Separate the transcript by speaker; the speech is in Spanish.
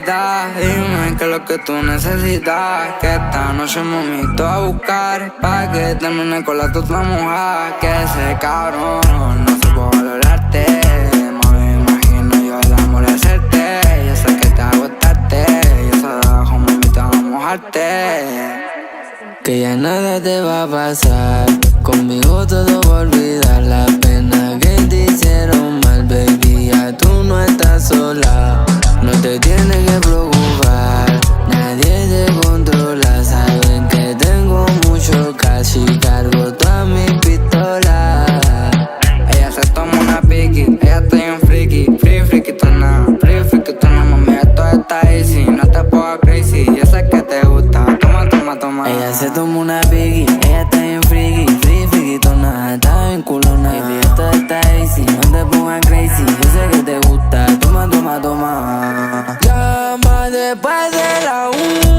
Speaker 1: realidad. Dime qué es lo que tú necesitas, que esta noche mami te voy a buscar, pa' que termine con la tuta mojada. Que ese cabrón no supo valorarte, mami, me imagino yo el amor de hacerte. Yo sé que te agotaste, yo sé debajo mami te voy a mojarte. Que ya nada te va a pasar, conmigo todo va a olvidar. La pena que te hicieron mal, baby, ya tú no estás sola. No te tienes que preocupar, nadie te controla. Saben que tengo mucho cash y cargo todas mis pistolas. Ella se toma una piqui, ella está bien friki, frikitona, mami, esto está easy. No te pongas crazy, yo sé que te gusta, toma. Ella se toma una piqui, ella está bien friki, frikitona, está bien culona. Baby, esto está easy, no te pongas crazy, yo sé que te gusta, toma. Llama después de la 1.